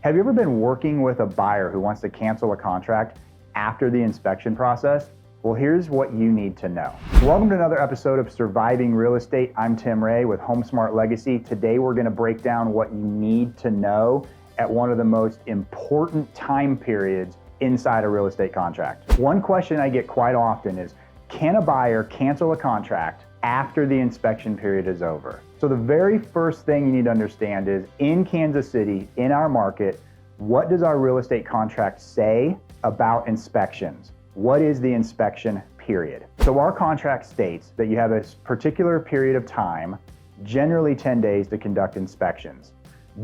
Have you ever been working with a buyer who wants to cancel a contract after the inspection process? Well, here's what you need to know. Welcome to another episode of Surviving Real Estate. I'm Tim Ray with HomeSmart Legacy. Today, we're going to break down what you need to know at one of the most important time periods inside a real estate contract. One question I get quite often is, can a buyer cancel a contract after the inspection period is over? So the very first thing you need to understand is, in Kansas City, in our market, what does our real estate contract say about inspections? What is the inspection period? So our contract states that you have a particular period of time, generally 10 days, to conduct inspections.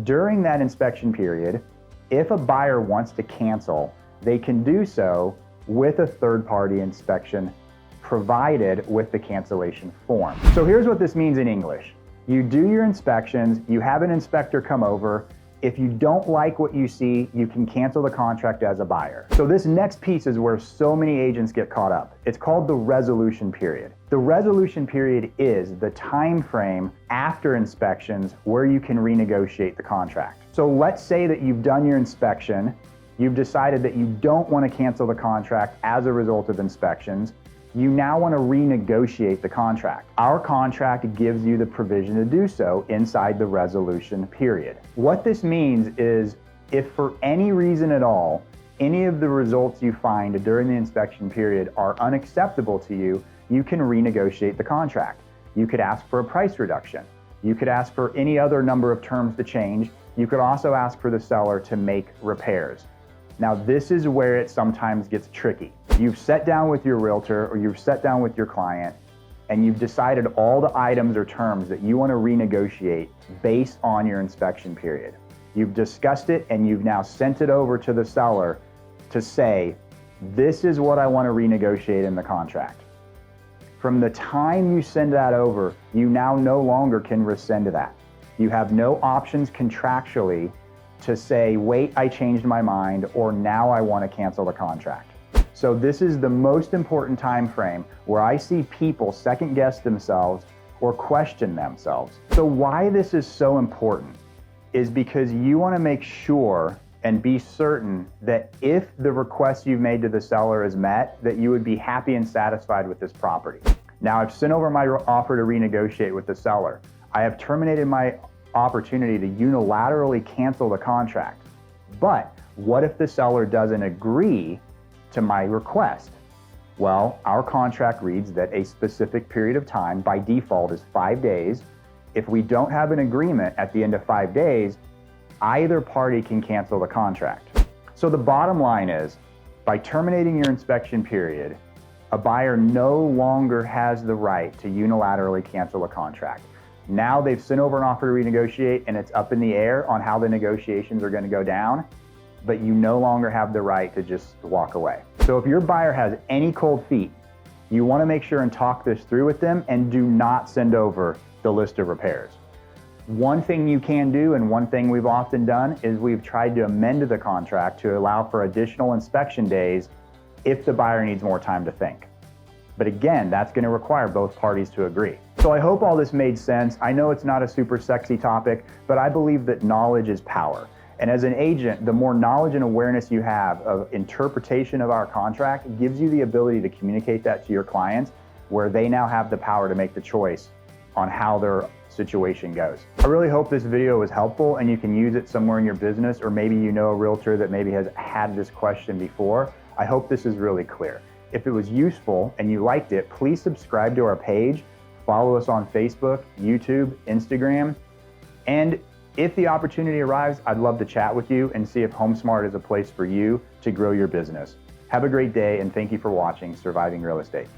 During that inspection period, if a buyer wants to cancel, they can do so with a third-party inspection provided with the cancellation form. So here's what this means in English. You do your inspections, you have an inspector come over. If you don't like what you see, you can cancel the contract as a buyer. So this next piece is where so many agents get caught up. It's called the resolution period. The resolution period is the time frame after inspections where you can renegotiate the contract. So let's say that you've done your inspection, you've decided that you don't want to cancel the contract as a result of inspections. You now want to renegotiate the contract. Our contract gives you the provision to do so inside the resolution period. What this means is, if for any reason at all, any of the results you find during the inspection period are unacceptable to you, you can renegotiate the contract. You could ask for a price reduction. You could ask for any other number of terms to change. You could also ask for the seller to make repairs. Now, this is where it sometimes gets tricky. You've sat down with your realtor or you've sat down with your client and you've decided all the items or terms that you want to renegotiate based on your inspection period. You've discussed it and you've now sent it over to the seller to say, this is what I want to renegotiate in the contract. From the time you send that over, you now no longer can rescind that. You have no options contractually to say, wait, I changed my mind, or now I want to cancel the contract. So this is the most important time frame where I see people second guess themselves or question themselves. So why this is so important is because you want to make sure and be certain that if the request you've made to the seller is met, that you would be happy and satisfied with this property. Now, I've sent over my offer to renegotiate with the seller. I have terminated my opportunity to unilaterally cancel the contract. But what if the seller doesn't agree to my request? Well, our contract reads that a specific period of time by default is 5 days. If we don't have an agreement at the end of 5 days, either party can cancel the contract. So the bottom line is, by terminating your inspection period, a buyer no longer has the right to unilaterally cancel a contract. Now they've sent over an offer to renegotiate and it's up in the air on how the negotiations are going to go down, but you no longer have the right to just walk away. So if your buyer has any cold feet, you want to make sure and talk this through with them and do not send over the list of repairs. One thing you can do, and one thing we've often done, is we've tried to amend the contract to allow for additional inspection days if the buyer needs more time to think. But again, that's going to require both parties to agree. So I hope all this made sense. I know it's not a super sexy topic, but I believe that knowledge is power. And as an agent, the more knowledge and awareness you have of interpretation of our contract gives you the ability to communicate that to your clients, where they now have the power to make the choice on how their situation goes. I really hope this video was helpful and you can use it somewhere in your business, or maybe you know a realtor that maybe has had this question before. I hope this is really clear. If it was useful and you liked it, please subscribe to our page, follow us on Facebook, YouTube, Instagram, and if the opportunity arrives, I'd love to chat with you and see if HomeSmart is a place for you to grow your business. Have a great day, and thank you for watching Surviving Real Estate.